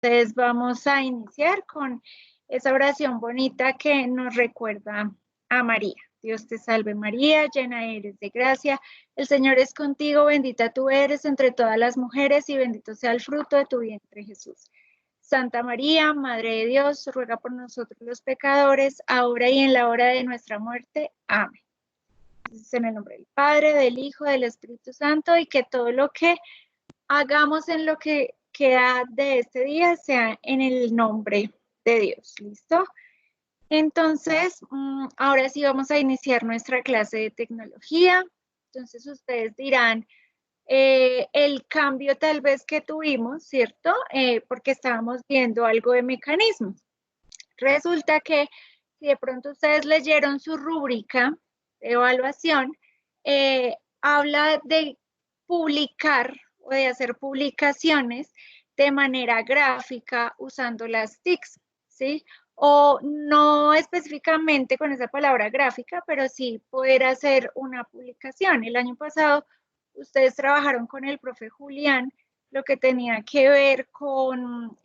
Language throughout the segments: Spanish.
Entonces vamos a iniciar con esa oración bonita que nos recuerda a María. Dios te salve María, llena eres de gracia, el Señor es contigo, bendita tú eres entre todas las mujeres y bendito sea el fruto de tu vientre Jesús. Santa María, Madre de Dios, ruega por nosotros los pecadores, ahora y en la hora de nuestra muerte. Amén. Entonces, en el nombre del Padre, del Hijo, del Espíritu Santo, y que todo lo que hagamos en lo que queda de este día sea en el nombre de Dios. ¿Listo? Entonces, ahora sí vamos a iniciar nuestra clase de tecnología. Entonces, ustedes dirán el cambio tal vez que tuvimos, ¿cierto? Porque estábamos viendo algo de mecanismos. Resulta que si de pronto ustedes leyeron su rúbrica de evaluación, habla de publicar o de hacer publicaciones de manera gráfica usando las TICs, ¿sí? O no específicamente con esa palabra gráfica, pero sí poder hacer una publicación. El año pasado ustedes trabajaron con el profe Julián lo que tenía que ver con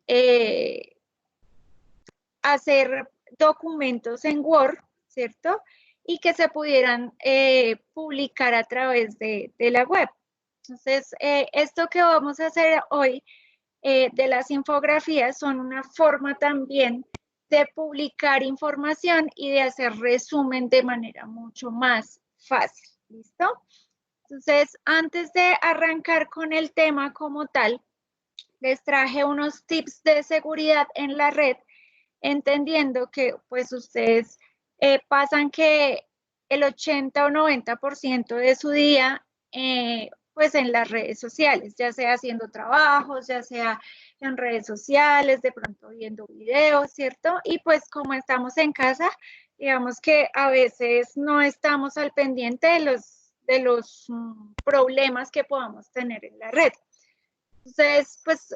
hacer documentos en Word, ¿cierto? Y que se pudieran publicar a través de la web. Entonces, esto que vamos a hacer hoy de las infografías son una forma también de publicar información y de hacer resumen de manera mucho más fácil. ¿Listo? Entonces, antes de arrancar con el tema como tal, les traje unos tips de seguridad en la red, entendiendo que pues ustedes pasan que el 80 o 90% de su día pues en las redes sociales, ya sea haciendo trabajos, ya sea en redes sociales, de pronto viendo videos, ¿cierto? Y pues como estamos en casa, digamos que a veces no estamos al pendiente de los problemas que podamos tener en la red. Entonces, pues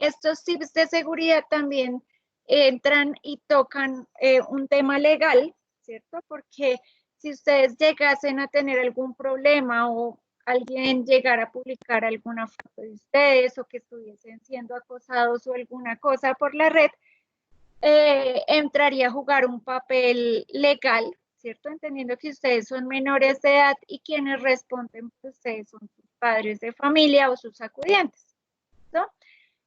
estos tips de seguridad también entran y tocan un tema legal, ¿cierto? Porque si ustedes llegasen a tener algún problema o alguien llegara a publicar alguna foto de ustedes o que estuviesen siendo acosados o alguna cosa por la red, entraría a jugar un papel legal, ¿cierto? Entendiendo que ustedes son menores de edad y quienes responden por ustedes son sus padres de familia o sus acudientes. ¿No?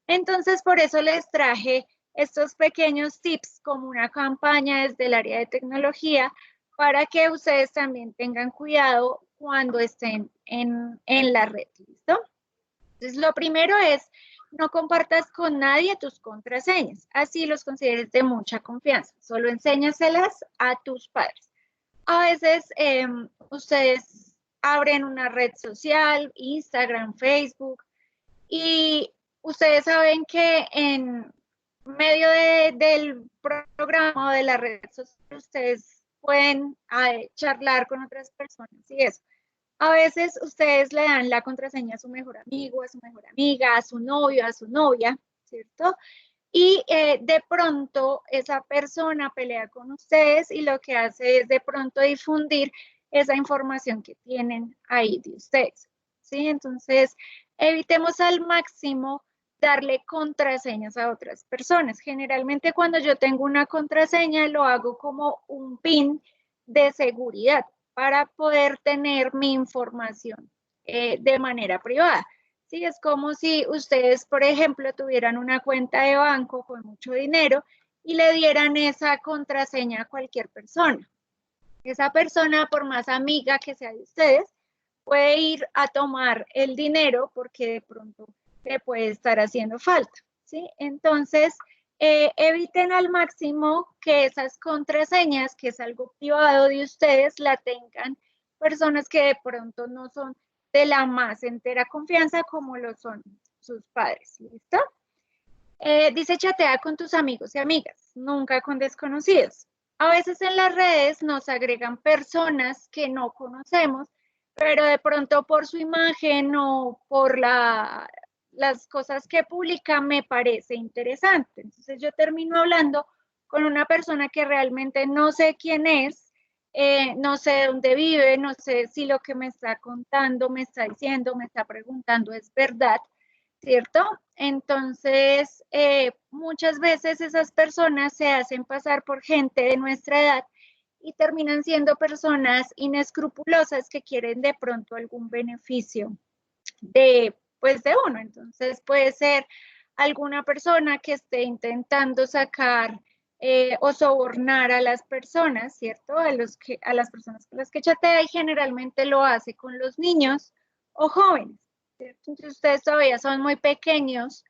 Entonces, por eso les traje estos pequeños tips como una campaña desde el área de tecnología para que ustedes también tengan cuidado cuando estén en la red, ¿listo? Entonces, lo primero es, no compartas con nadie tus contraseñas, así los consideres de mucha confianza, solo enséñaselas a tus padres. A veces ustedes abren una red social, Instagram, Facebook, y ustedes saben que en medio del programa o de la red social ustedes pueden charlar con otras personas y eso. A veces ustedes le dan la contraseña a su mejor amigo, a su mejor amiga, a su novio, a su novia, ¿cierto? Y de pronto esa persona pelea con ustedes y lo que hace es de pronto difundir esa información que tienen ahí de ustedes, ¿sí? Entonces, evitemos al máximo darle contraseñas a otras personas. Generalmente cuando yo tengo una contraseña lo hago como un PIN de seguridad para poder tener mi información de manera privada. Sí, es como si ustedes, por ejemplo, tuvieran una cuenta de banco con mucho dinero y le dieran esa contraseña a cualquier persona. Esa persona, por más amiga que sea de ustedes, puede ir a tomar el dinero porque de pronto le puede estar haciendo falta, ¿sí? Entonces, eviten al máximo que esas contraseñas, que es algo privado de ustedes, la tengan personas que de pronto no son de la más entera confianza como lo son sus padres, ¿listo? Dice chatea con tus amigos y amigas, nunca con desconocidos. A veces en las redes nos agregan personas que no conocemos, pero de pronto por su imagen o por las cosas que publica me parece interesante. Entonces yo termino hablando con una persona que realmente no sé quién es, no sé dónde vive, no sé si lo que me está contando, me está diciendo, me está preguntando es verdad, ¿cierto? Entonces, muchas veces esas personas se hacen pasar por gente de nuestra edad y terminan siendo personas inescrupulosas que quieren de pronto algún beneficio pues de uno. Entonces puede ser alguna persona que esté intentando sacar o sobornar a las personas, ¿cierto? A las personas con las que chatea, y generalmente lo hace con los niños o jóvenes, ¿cierto? Entonces ustedes todavía son muy pequeños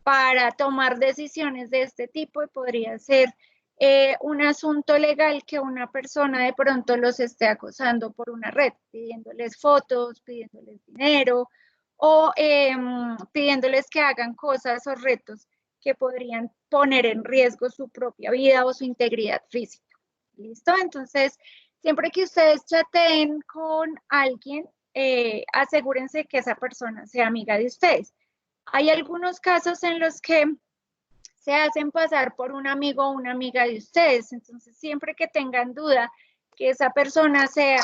para tomar decisiones de este tipo y podría ser un asunto legal que una persona de pronto los esté acosando por una red, pidiéndoles fotos, pidiéndoles dinero o pidiéndoles que hagan cosas o retos que podrían poner en riesgo su propia vida o su integridad física. ¿Listo? Entonces, siempre que ustedes chateen con alguien, asegúrense que esa persona sea amiga de ustedes. Hay algunos casos en los que se hacen pasar por un amigo o una amiga de ustedes, entonces siempre que tengan duda que esa persona sea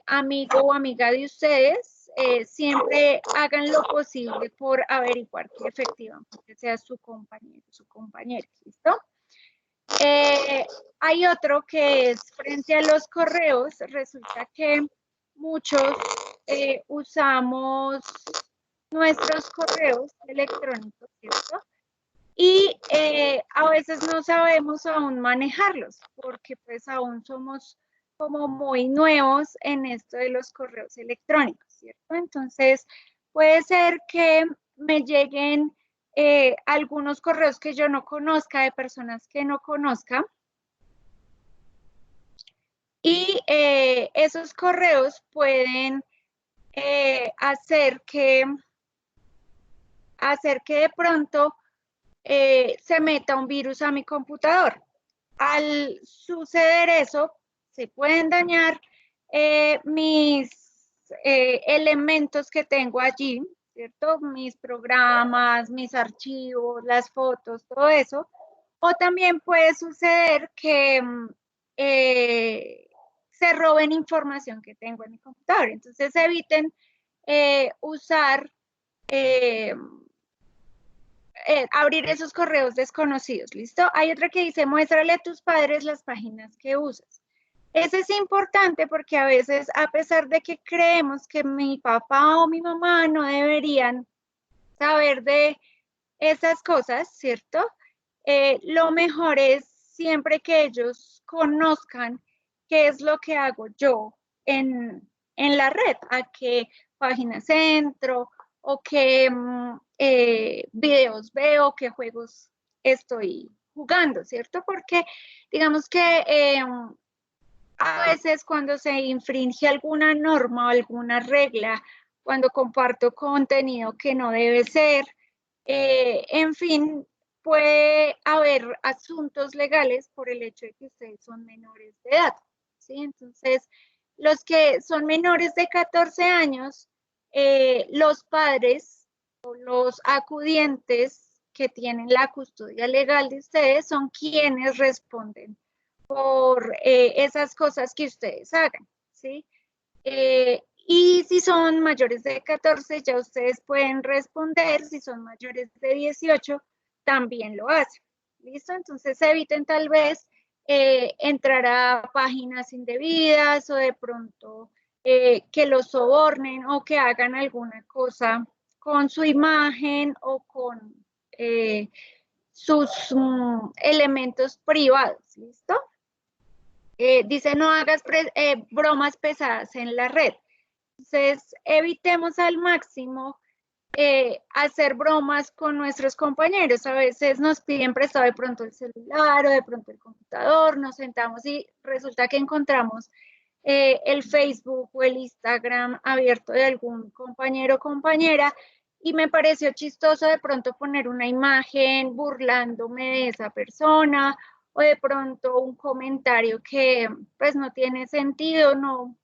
amigo o amiga de ustedes, siempre hagan lo posible por averiguar que efectivamente sea su compañero, su compañera, ¿listo? Hay otro que es frente a los correos. Resulta que muchos usamos nuestros correos electrónicos, ¿cierto? Y a veces no sabemos aún manejarlos, porque pues aún somos como muy nuevos en esto de los correos electrónicos, ¿cierto? Entonces, puede ser que me lleguen algunos correos que yo no conozca, de personas que no conozca, y esos correos pueden hacer que de pronto se meta un virus a mi computador. Al suceder eso, se pueden dañar mis elementos que tengo allí, ¿cierto? Mis programas, mis archivos, las fotos, todo eso. O también puede suceder que se roben información que tengo en mi computador. Entonces eviten usar abrir esos correos desconocidos, ¿listo? Hay otra que dice, muéstrale a tus padres las páginas que usas. Eso es importante porque a veces, a pesar de que creemos que mi papá o mi mamá no deberían saber de esas cosas, ¿cierto? Lo mejor es siempre que ellos conozcan qué es lo que hago yo en la red, a qué páginas entro o qué videos veo, qué juegos estoy jugando, ¿cierto? Porque digamos que a veces cuando se infringe alguna norma o alguna regla, cuando comparto contenido que no debe ser, en fin, puede haber asuntos legales por el hecho de que ustedes son menores de edad, ¿sí? Entonces, los que son menores de 14 años, los padres o los acudientes que tienen la custodia legal de ustedes son quienes responden por esas cosas que ustedes hagan, ¿sí? Y si son mayores de 14, ya ustedes pueden responder. Si son mayores de 18, también lo hacen. ¿Listo? Entonces eviten tal vez entrar a páginas indebidas o de pronto que los sobornen o que hagan alguna cosa con su imagen o con sus elementos privados. ¿Listo? Dice no hagas bromas pesadas en la red. Entonces, evitemos al máximo hacer bromas con nuestros compañeros. A veces nos piden prestado de pronto el celular o de pronto el computador, nos sentamos y resulta que encontramos el Facebook o el Instagram abierto de algún compañero o compañera y me pareció chistoso de pronto poner una imagen burlándome de esa persona o de pronto un comentario que pues no tiene sentido, no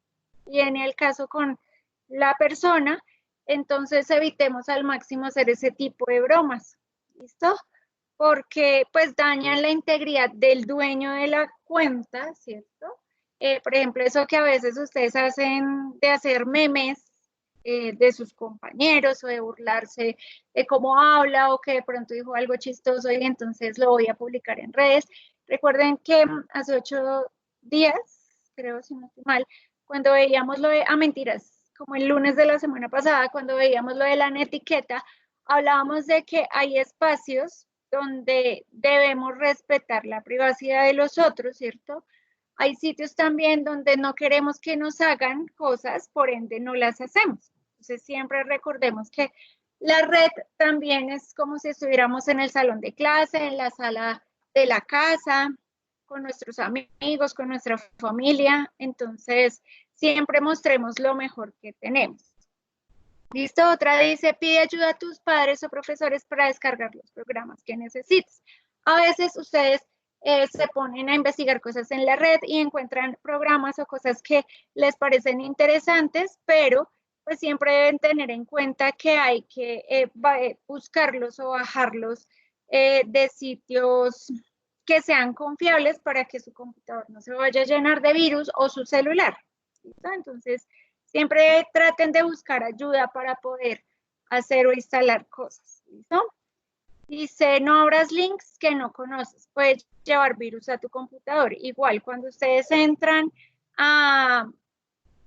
viene al caso con la persona, entonces evitemos al máximo hacer ese tipo de bromas, ¿listo? Porque pues dañan la integridad del dueño de la cuenta, ¿cierto? Por ejemplo, eso que a veces ustedes hacen de hacer memes de sus compañeros o de burlarse de cómo habla o que de pronto dijo algo chistoso y entonces lo voy a publicar en redes. Recuerden que hace 8 días, creo si no estoy mal, cuando veíamos lo de, mentiras, como el lunes de la semana pasada, cuando veíamos lo de la netiqueta, hablábamos de que hay espacios donde debemos respetar la privacidad de los otros, ¿cierto? Hay sitios también donde no queremos que nos hagan cosas, por ende no las hacemos. Entonces siempre recordemos que la red también es como si estuviéramos en el salón de clase, en la sala de la casa, con nuestros amigos, con nuestra familia. Entonces siempre mostremos lo mejor que tenemos. Listo, otra dice, pide ayuda a tus padres o profesores para descargar los programas que necesites. A veces ustedes se ponen a investigar cosas en la red y encuentran programas o cosas que les parecen interesantes, pero pues siempre deben tener en cuenta que hay que buscarlos o bajarlos de sitios que sean confiables para que su computador no se vaya a llenar de virus o su celular. ¿Listo? Entonces, siempre traten de buscar ayuda para poder hacer o instalar cosas. ¿Listo? Dice, no abras links que no conoces. Puedes llevar virus a tu computador. Igual, cuando ustedes entran a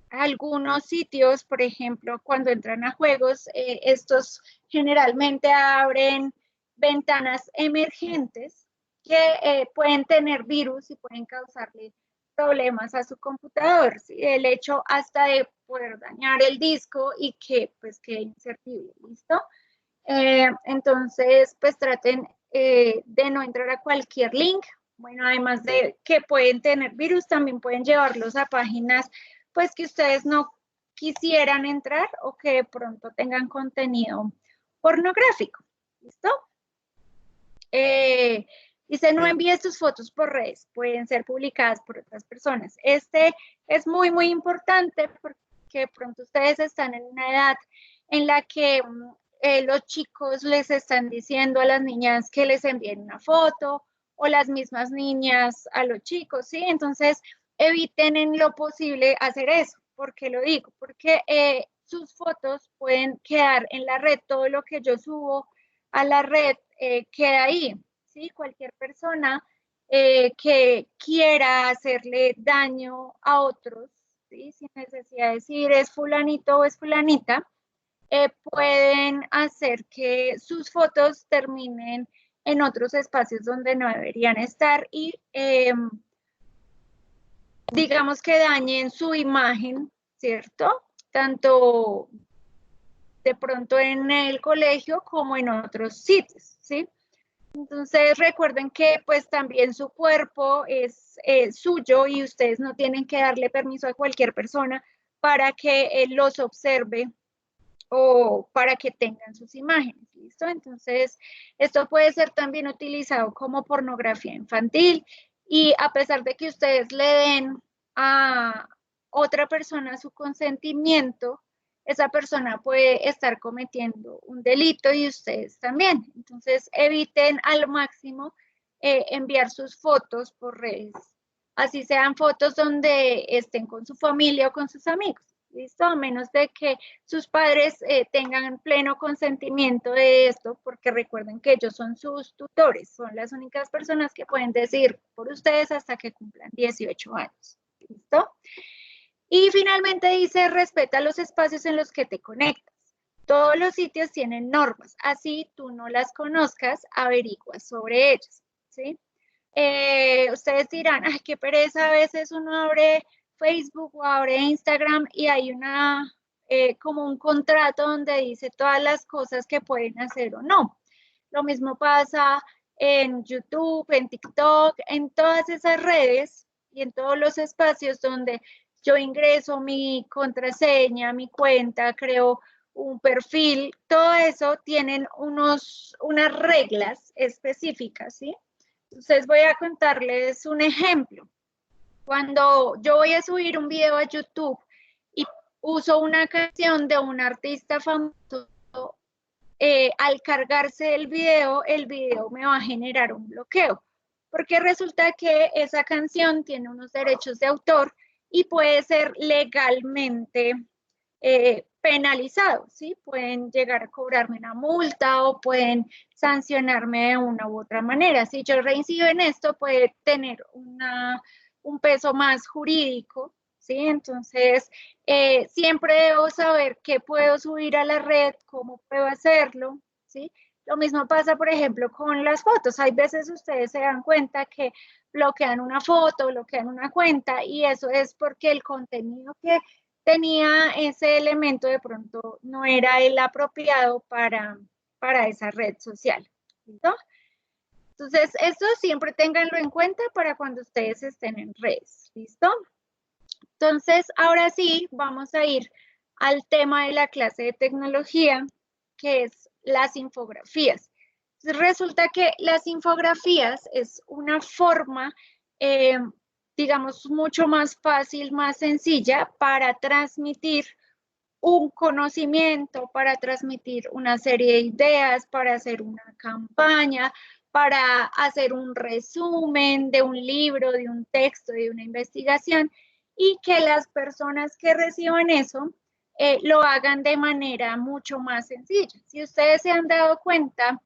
algunos sitios, por ejemplo, cuando entran a juegos, estos generalmente abren ventanas emergentes que pueden tener virus y pueden causarle problemas a su computador. ¿Sí? El hecho hasta de poder dañar el disco y que pues quede inservible, ¿listo? Entonces, pues traten de no entrar a cualquier link. Bueno, además de que pueden tener virus, también pueden llevarlos a páginas pues que ustedes no quisieran entrar o que de pronto tengan contenido pornográfico. ¿Listo? Dice, no envíes tus fotos por redes, pueden ser publicadas por otras personas. Este es muy, muy importante porque de pronto ustedes están en una edad en la que los chicos les están diciendo a las niñas que les envíen una foto o las mismas niñas a los chicos, ¿sí? Entonces, eviten en lo posible hacer eso. ¿Por qué lo digo? Porque sus fotos pueden quedar en la red, todo lo que yo subo a la red queda ahí, ¿sí? Cualquier persona que quiera hacerle daño a otros, ¿sí? Sin necesidad de decir es fulanito o es fulanita, pueden hacer que sus fotos terminen en otros espacios donde no deberían estar y digamos que dañen su imagen, ¿cierto? Tanto de pronto en el colegio como en otros sitios, ¿sí? Entonces recuerden que pues también su cuerpo es suyo y ustedes no tienen que darle permiso a cualquier persona para que los observe o para que tengan sus imágenes, ¿listo? Entonces, esto puede ser también utilizado como pornografía infantil y a pesar de que ustedes le den a otra persona su consentimiento, esa persona puede estar cometiendo un delito y ustedes también. Entonces, eviten al máximo enviar sus fotos por redes, así sean fotos donde estén con su familia o con sus amigos. ¿Listo? A menos de que sus padres tengan pleno consentimiento de esto, porque recuerden que ellos son sus tutores, son las únicas personas que pueden decidir por ustedes hasta que cumplan 18 años. ¿Listo? Y finalmente dice, respeta los espacios en los que te conectas. Todos los sitios tienen normas, así tú no las conozcas, averigua sobre ellas, ¿sí? Ustedes dirán, ay, qué pereza, a veces uno abre Facebook o abre Instagram y hay como un contrato donde dice todas las cosas que pueden hacer o no. Lo mismo pasa en YouTube, en TikTok, en todas esas redes y en todos los espacios donde yo ingreso mi contraseña, mi cuenta, creo un perfil, todo eso tienen unas reglas específicas, ¿sí? Entonces voy a contarles un ejemplo. Cuando yo voy a subir un video a YouTube y uso una canción de un artista famoso, al cargarse el video me va a generar un bloqueo, porque resulta que esa canción tiene unos derechos de autor y puede ser legalmente penalizado, ¿sí? Pueden llegar a cobrarme una multa o pueden sancionarme de una u otra manera. Si yo reincido en esto, puede tener un peso más jurídico, ¿sí? Entonces, siempre debo saber qué puedo subir a la red, cómo puedo hacerlo, ¿sí? Lo mismo pasa, por ejemplo, con las fotos. Hay veces ustedes se dan cuenta que bloquean una foto, bloquean una cuenta y eso es porque el contenido que tenía ese elemento de pronto no era el apropiado para esa red social. ¿Listo? Entonces, esto siempre ténganlo en cuenta para cuando ustedes estén en redes. ¿Listo? Entonces, ahora sí, vamos a ir al tema de la clase de tecnología, que es las infografías. Entonces, resulta que las infografías es una forma, digamos, mucho más fácil, más sencilla para transmitir un conocimiento, para transmitir una serie de ideas, para hacer una campaña, para hacer un resumen de un libro, de un texto, de una investigación, y que las personas que reciban eso lo hagan de manera mucho más sencilla. Si ustedes se han dado cuenta,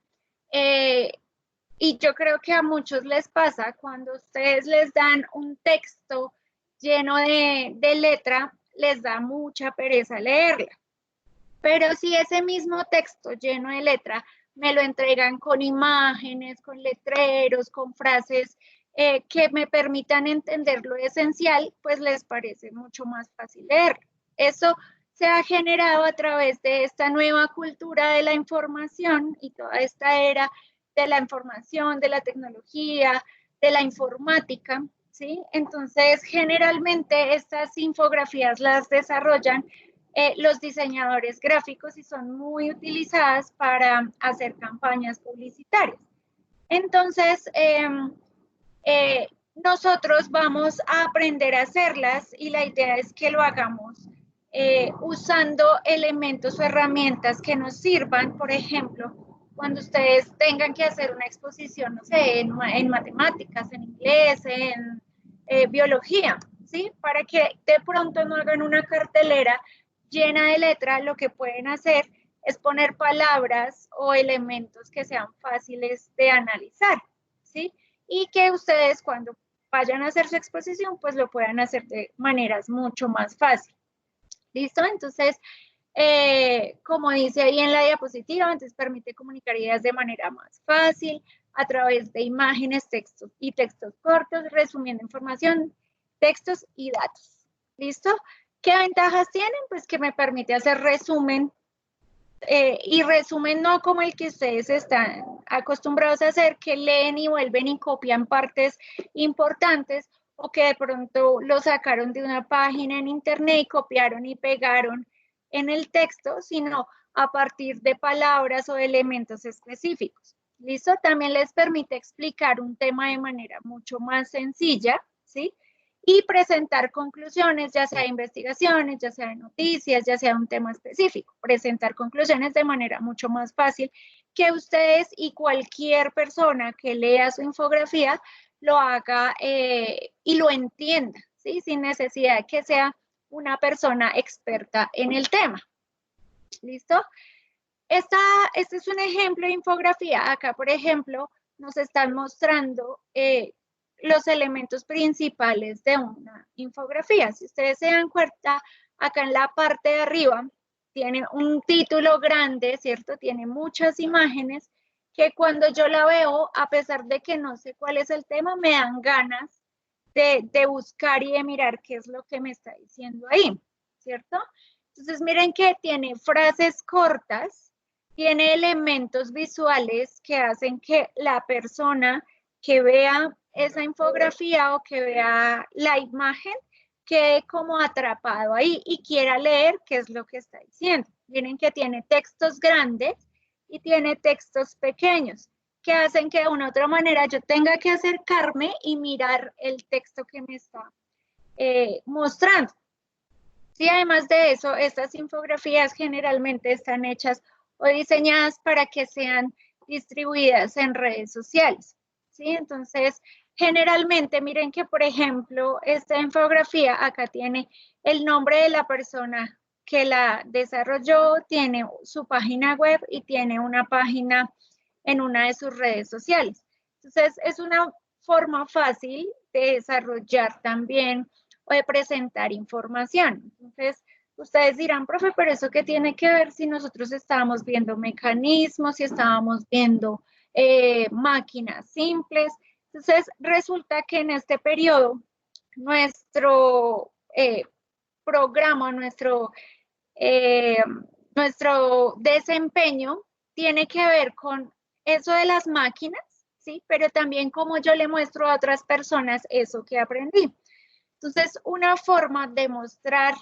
y yo creo que a muchos les pasa, cuando ustedes les dan un texto lleno de letra, les da mucha pereza leerla. Pero si ese mismo texto lleno de letra me lo entregan con imágenes, con letreros, con frases que me permitan entender lo esencial, pues les parece mucho más fácil leer. Eso se ha generado a través de esta nueva cultura de la información y toda esta era de la información, de la tecnología, de la informática, ¿sí? Entonces, generalmente estas infografías las desarrollan los diseñadores gráficos y son muy utilizadas para hacer campañas publicitarias. Entonces, nosotros vamos a aprender a hacerlas y la idea es que lo hagamos usando elementos o herramientas que nos sirvan, por ejemplo, cuando ustedes tengan que hacer una exposición, no sé, en matemáticas, en inglés, en biología, ¿sí? Para que de pronto no hagan una cartelera llena de letra, lo que pueden hacer es poner palabras o elementos que sean fáciles de analizar, ¿sí? Y que ustedes cuando vayan a hacer su exposición, pues lo puedan hacer de maneras mucho más fáciles. ¿Listo? Entonces, como dice ahí en la diapositiva, entonces permite comunicar ideas de manera más fácil, a través de imágenes, textos y textos cortos, resumiendo información, textos y datos. ¿Listo? ¿Qué ventajas tienen? Pues que me permite hacer resumen y resumen no como el que ustedes están acostumbrados a hacer, que leen y vuelven y copian partes importantes o que de pronto lo sacaron de una página en internet y copiaron y pegaron en el texto, sino a partir de palabras o elementos específicos. ¿Listo? También les permite explicar un tema de manera mucho más sencilla, ¿sí? Y presentar conclusiones, ya sea de investigaciones, ya sea de noticias, ya sea de un tema específico. Presentar conclusiones de manera mucho más fácil que ustedes y cualquier persona que lea su infografía lo haga y lo entienda, ¿sí? Sin necesidad de que sea una persona experta en el tema. ¿Listo? Este es un ejemplo de infografía. Acá, por ejemplo, nos están mostrando los elementos principales de una infografía. Si ustedes se dan cuenta, acá en la parte de arriba tiene un título grande, ¿cierto? Tiene muchas imágenes que cuando yo la veo, a pesar de que no sé cuál es el tema, me dan ganas de buscar y de mirar qué es lo que me está diciendo ahí, ¿cierto? Entonces miren que tiene frases cortas, tiene elementos visuales que hacen que la persona que vea esa infografía o que vea la imagen quede como atrapado ahí y quiera leer qué es lo que está diciendo. Miren que tiene textos grandes y tiene textos pequeños que hacen que de una u otra manera yo tenga que acercarme y mirar el texto que me está mostrando. Sí, además de eso, estas infografías generalmente están hechas o diseñadas para que sean distribuidas en redes sociales. ¿Sí? Entonces, generalmente, miren que, por ejemplo, esta infografía acá tiene el nombre de la persona que la desarrolló tiene su página web y tiene una página en una de sus redes sociales. Entonces, es una forma fácil de desarrollar también o de presentar información. Entonces, ustedes dirán, profe, pero ¿eso qué tiene que ver si nosotros estábamos viendo mecanismos, si estábamos viendo máquinas simples? Entonces, resulta que en este periodo, nuestro programa, nuestro desempeño tiene que ver con eso de las máquinas, ¿sí? Pero también como yo le muestro a otras personas eso que aprendí. Entonces, una forma de mostrar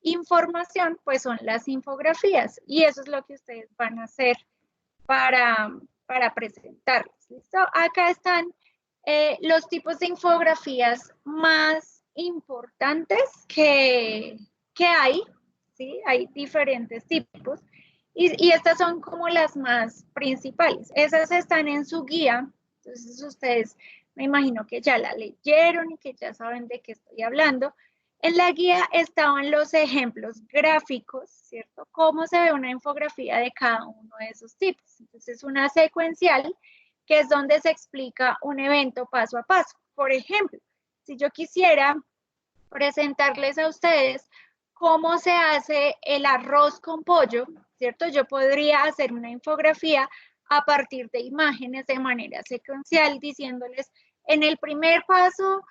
información, pues son las infografías, y eso es lo que ustedes van a hacer para presentarles, ¿listo? Acá están los tipos de infografías más importantes que hay, ¿sí? Hay diferentes tipos, y estas son como las más principales. Esas están en su guía, entonces ustedes me imagino que ya la leyeron y que ya saben de qué estoy hablando. En la guía estaban los ejemplos gráficos, ¿cierto? Cómo se ve una infografía de cada uno de esos tipos. Entonces, una secuencial, que es donde se explica un evento paso a paso. Por ejemplo, si yo quisiera presentarles a ustedes cómo se hace el arroz con pollo, ¿cierto? Yo podría hacer una infografía a partir de imágenes de manera secuencial, diciéndoles, en el primer paso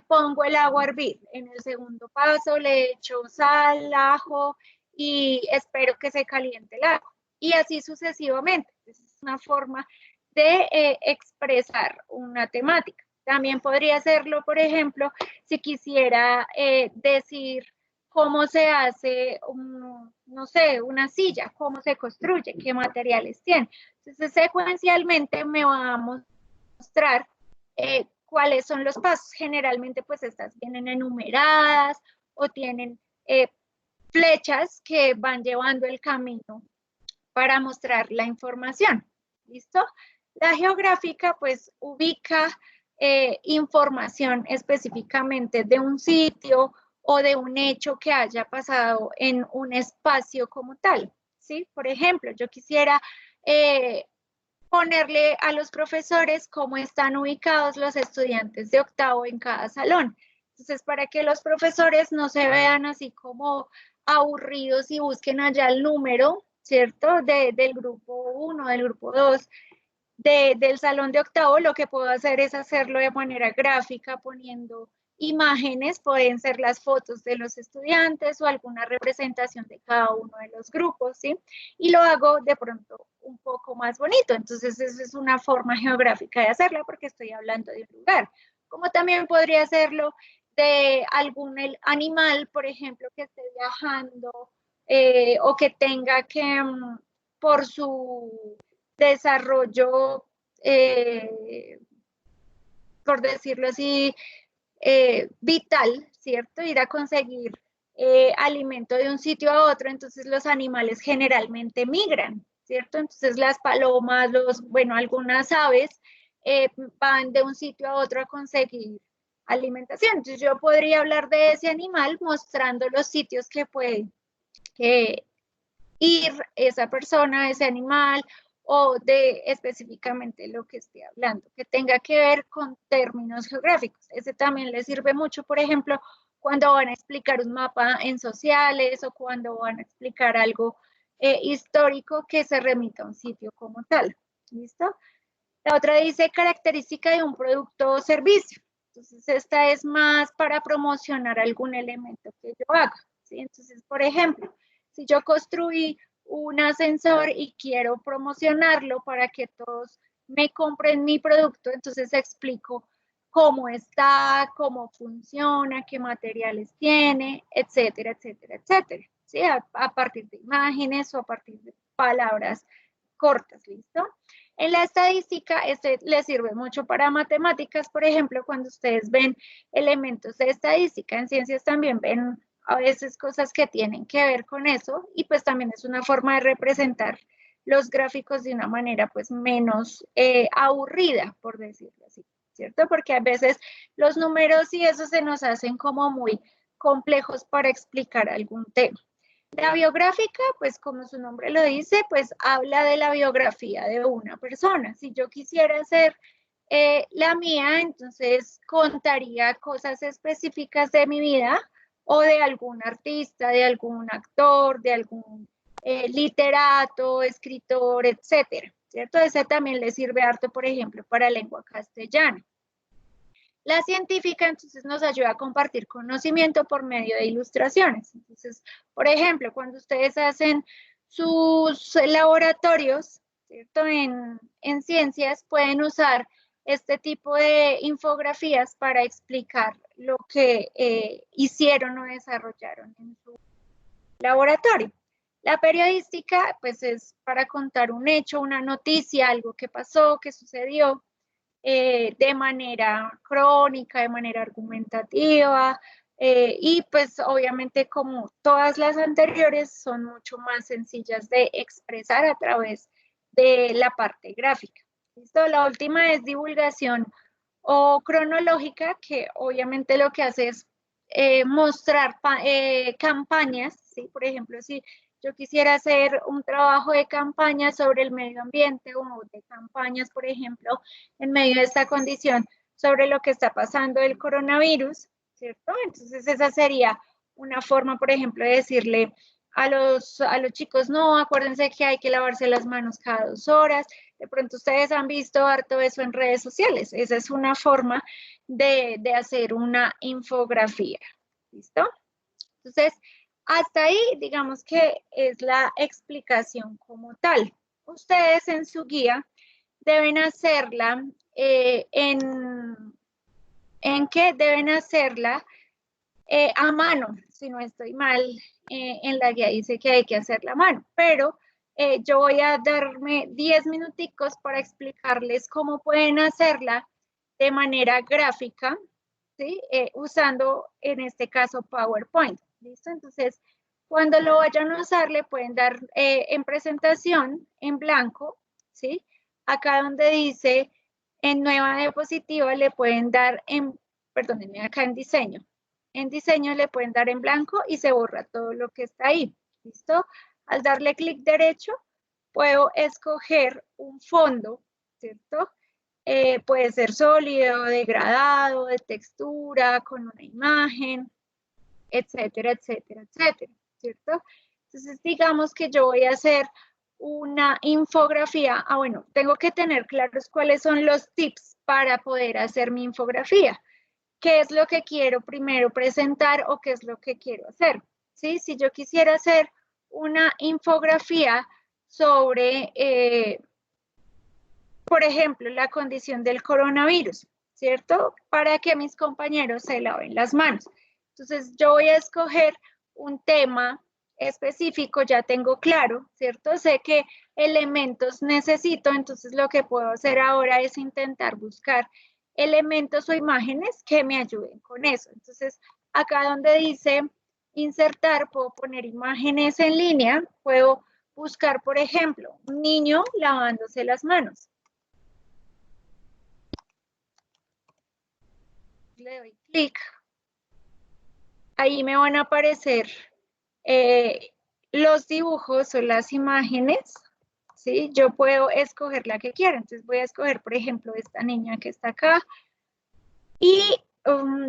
pongo el agua a hervir, en el segundo paso le echo sal, ajo y espero que se caliente el agua. Y así sucesivamente. Esa es una forma de expresar una temática. También podría hacerlo, por ejemplo, si quisiera decir cómo se hace, no sé, una silla, cómo se construye, qué materiales tiene. Entonces, secuencialmente me va a mostrar cuáles son los pasos. Generalmente, pues estas vienen enumeradas o tienen flechas que van llevando el camino para mostrar la información. ¿Listo? La geográfica, pues, ubica información específicamente de un sitio o de un hecho que haya pasado en un espacio como tal, ¿sí? Por ejemplo, yo quisiera ponerle a los profesores cómo están ubicados los estudiantes de octavo en cada salón. Entonces, para que los profesores no se vean así como aburridos y busquen allá el número, ¿cierto? Del grupo 1, del grupo 2, del salón de octavo, lo que puedo hacer es hacerlo de manera gráfica, poniendo imágenes, pueden ser las fotos de los estudiantes o alguna representación de cada uno de los grupos, ¿sí? Y lo hago de pronto un poco más bonito. Entonces, esa es una forma geográfica de hacerlo porque estoy hablando de un lugar. Como también podría hacerlo de algún animal, por ejemplo, que esté viajando o que tenga que, por su desarrollo, por decirlo así, vital, ¿cierto? Ir a conseguir alimento de un sitio a otro, entonces los animales generalmente migran, ¿cierto? Entonces las palomas, bueno, algunas aves van de un sitio a otro a conseguir alimentación. Entonces yo podría hablar de ese animal mostrando los sitios que puede ir esa persona, ese animal, o de específicamente lo que esté hablando, que tenga que ver con términos geográficos. Ese también le sirve mucho, por ejemplo, cuando van a explicar un mapa en sociales o cuando van a explicar algo histórico que se remita a un sitio como tal. ¿Listo? La otra dice característica de un producto o servicio. Entonces, esta es más para promocionar algún elemento que yo haga, ¿sí? Entonces, por ejemplo, si yo construí un ascensor y quiero promocionarlo para que todos me compren mi producto, entonces explico cómo está, cómo funciona, qué materiales tiene, etcétera, etcétera, etcétera. ¿Sí? A partir de imágenes o a partir de palabras cortas, ¿listo? En la estadística, este le sirve mucho para matemáticas, por ejemplo, cuando ustedes ven elementos de estadística, en ciencias también ven a veces cosas que tienen que ver con eso, y pues también es una forma de representar los gráficos de una manera pues menos aburrida, por decirlo así, ¿cierto? Porque a veces los números y eso se nos hacen como muy complejos para explicar algún tema. La biográfica, pues como su nombre lo dice, pues habla de la biografía de una persona. Si yo quisiera hacer la mía, entonces contaría cosas específicas de mi vida o de algún artista, de algún actor, de algún literato, escritor, etcétera, ¿cierto? Ese también le sirve harto, por ejemplo, para lengua castellana. La científica entonces nos ayuda a compartir conocimiento por medio de ilustraciones. Entonces, por ejemplo, cuando ustedes hacen sus laboratorios, ¿cierto? En ciencias pueden usar este tipo de infografías para explicar lo que hicieron o desarrollaron en su laboratorio. La periodística, pues es para contar un hecho, una noticia, algo que pasó, que sucedió, de manera crónica, de manera argumentativa, y pues obviamente como todas las anteriores son mucho más sencillas de expresar a través de la parte gráfica. ¿Listo? La última es divulgación o cronológica, que obviamente lo que hace es mostrar campañas, ¿sí? Por ejemplo, si yo quisiera hacer un trabajo de campaña sobre el medio ambiente o de campañas, por ejemplo, en medio de esta condición sobre lo que está pasando el coronavirus, ¿cierto? Entonces esa sería una forma, por ejemplo, de decirle a los chicos, no, acuérdense que hay que lavarse las manos cada 2 horas. De pronto ustedes han visto harto eso en redes sociales. Esa es una forma de hacer una infografía. ¿Listo? Entonces, hasta ahí, digamos que es la explicación como tal. Ustedes en su guía deben hacerla ¿en qué? Deben hacerla a mano, si no estoy mal, en la guía dice que hay que hacerla a mano, pero yo voy a darme 10 minuticos para explicarles cómo pueden hacerla de manera gráfica, ¿sí? Usando en este caso PowerPoint, ¿listo? Entonces, cuando lo vayan a usar, le pueden dar en presentación, en blanco, ¿sí? Acá donde dice en nueva diapositiva, le pueden dar en, perdónenme, acá en diseño. En diseño le pueden dar en blanco y se borra todo lo que está ahí, ¿listo? Al darle clic derecho, puedo escoger un fondo, ¿cierto? Puede ser sólido, degradado, de textura, con una imagen, etcétera, etcétera, etcétera, ¿cierto? Entonces, digamos que yo voy a hacer una infografía. Bueno, tengo que tener claros cuáles son los tips para poder hacer mi infografía. ¿Qué es lo que quiero primero presentar o qué es lo que quiero hacer? ¿Sí? Si yo quisiera hacer una infografía sobre por ejemplo, la condición del coronavirus, ¿cierto? Para que mis compañeros se laven las manos. Entonces, yo voy a escoger un tema específico, ya tengo claro, ¿cierto? Sé qué elementos necesito, entonces lo que puedo hacer ahora es intentar buscar elementos o imágenes que me ayuden con eso. Entonces, acá donde dice insertar, puedo poner imágenes en línea, puedo buscar, por ejemplo, un niño lavándose las manos. Le doy clic, ahí me van a aparecer los dibujos o las imágenes, ¿sí? Yo puedo escoger la que quiera, entonces voy a escoger, por ejemplo, esta niña que está acá y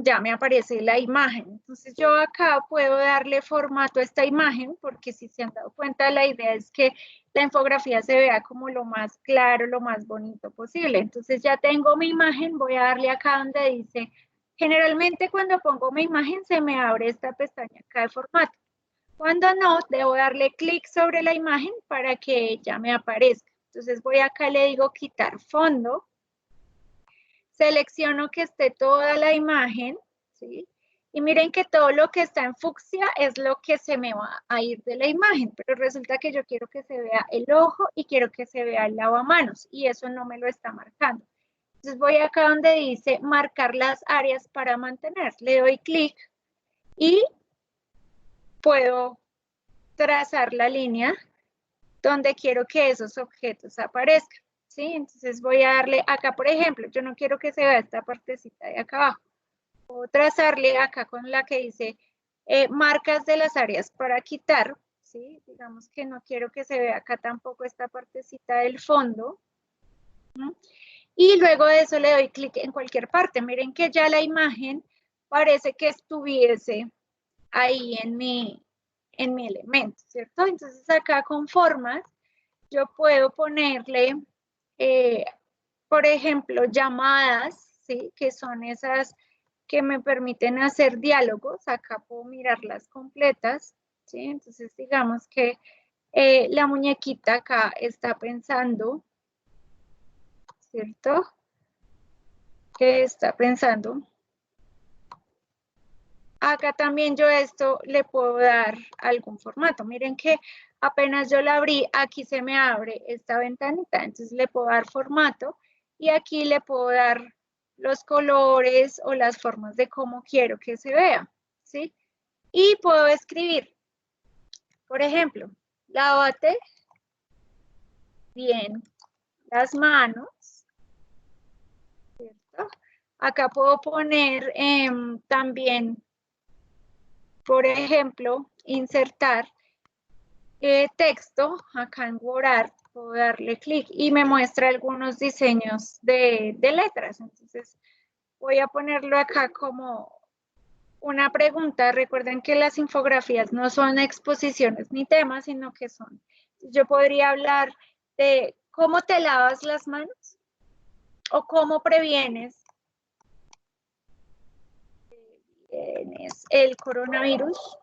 ya me aparece la imagen. Entonces yo acá puedo darle formato a esta imagen, porque si se han dado cuenta, la idea es que la infografía se vea como lo más claro, lo más bonito posible. Entonces ya tengo mi imagen, voy a darle acá donde dice, generalmente cuando pongo mi imagen se me abre esta pestaña acá de formato. Cuando no, debo darle clic sobre la imagen para que ya me aparezca. Entonces voy acá, le digo quitar fondo. Selecciono que esté toda la imagen, ¿sí? Y miren que todo lo que está en fucsia es lo que se me va a ir de la imagen, pero resulta que yo quiero que se vea el ojo y quiero que se vea el lavamanos, y eso no me lo está marcando. Entonces voy acá donde dice marcar las áreas para mantener, le doy clic y puedo trazar la línea donde quiero que esos objetos aparezcan. ¿Sí? Entonces voy a darle acá, por ejemplo, yo no quiero que se vea esta partecita de acá abajo. Puedo trazarle acá con la que dice marcas de las áreas para quitar, ¿sí? Digamos que no quiero que se vea acá tampoco esta partecita del fondo. ¿No? Y luego de eso le doy clic en cualquier parte. Miren que ya la imagen parece que estuviese ahí en mi elemento, ¿cierto? Entonces acá con formas yo puedo ponerle, por ejemplo, llamadas, ¿sí? Que son esas que me permiten hacer diálogos. Acá puedo mirarlas completas, ¿sí? Entonces digamos que la muñequita acá está pensando, ¿cierto? Que está pensando. Acá también yo esto le puedo dar algún formato. Miren que apenas yo la abrí, aquí se me abre esta ventanita. Entonces le puedo dar formato y aquí le puedo dar los colores o las formas de cómo quiero que se vea, ¿sí? Y puedo escribir, por ejemplo, lávate bien las manos, ¿cierto? Acá puedo poner también, por ejemplo, insertar texto, acá en Word, puedo darle clic y me muestra algunos diseños de letras. Entonces voy a ponerlo acá como una pregunta. Recuerden que las infografías no son exposiciones ni temas, sino que son. Yo podría hablar de cómo te lavas las manos o cómo previenes el coronavirus.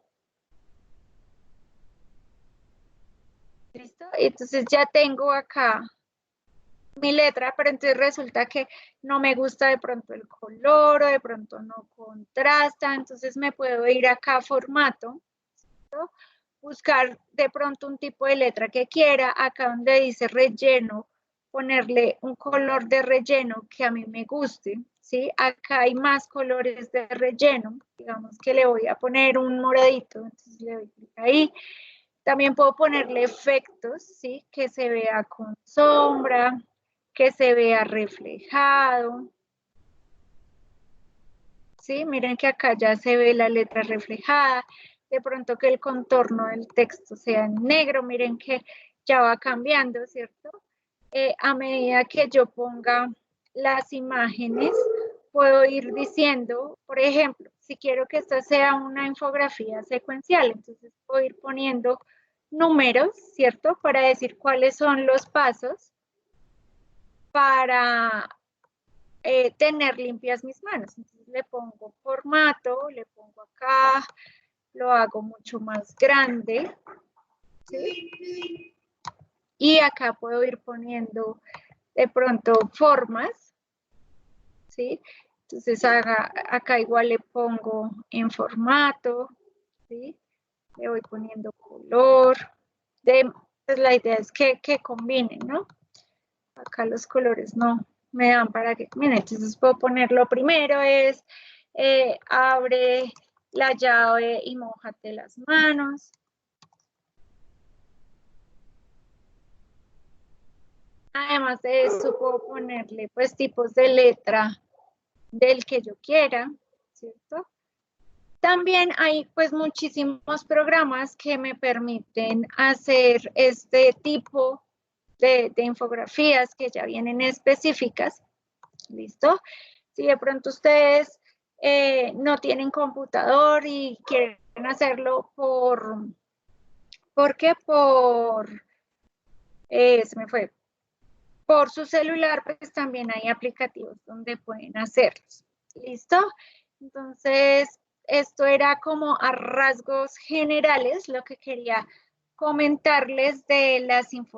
¿Listo? Entonces ya tengo acá mi letra, pero entonces resulta que no me gusta de pronto el color o de pronto no contrasta, entonces me puedo ir acá a formato, ¿cierto? Buscar de pronto un tipo de letra que quiera, acá donde dice relleno, ponerle un color de relleno que a mí me guste, ¿sí? Acá hay más colores de relleno, digamos que le voy a poner un moradito, entonces le doy clic ahí. También puedo ponerle efectos, ¿sí? Que se vea con sombra, que se vea reflejado. ¿Sí? Miren que acá ya se ve la letra reflejada. De pronto que el contorno del texto sea en negro. Miren que ya va cambiando, ¿cierto? A medida que yo ponga las imágenes, puedo ir diciendo, por ejemplo, si quiero que esta sea una infografía secuencial, entonces puedo ir poniendo números, ¿cierto? Para decir cuáles son los pasos para tener limpias mis manos. Entonces le pongo formato, le pongo acá, lo hago mucho más grande, ¿sí? Y acá puedo ir poniendo de pronto formas, ¿sí? Entonces acá igual le pongo en formato, ¿sí? Le voy poniendo color. Pues la idea es que combinen, ¿no? Acá los colores no me dan para que, miren, entonces puedo poner lo primero es abre la llave y mójate las manos. Además de eso puedo ponerle pues tipos de letra del que yo quiera, ¿cierto? También hay pues muchísimos programas que me permiten hacer este tipo de infografías que ya vienen específicas. ¿Listo? Si de pronto ustedes no tienen computador y quieren hacerlo ¿por qué? Se me fue, por su celular, pues también hay aplicativos donde pueden hacerlos. ¿Listo? Entonces, esto era como a rasgos generales lo que quería comentarles de las infografías.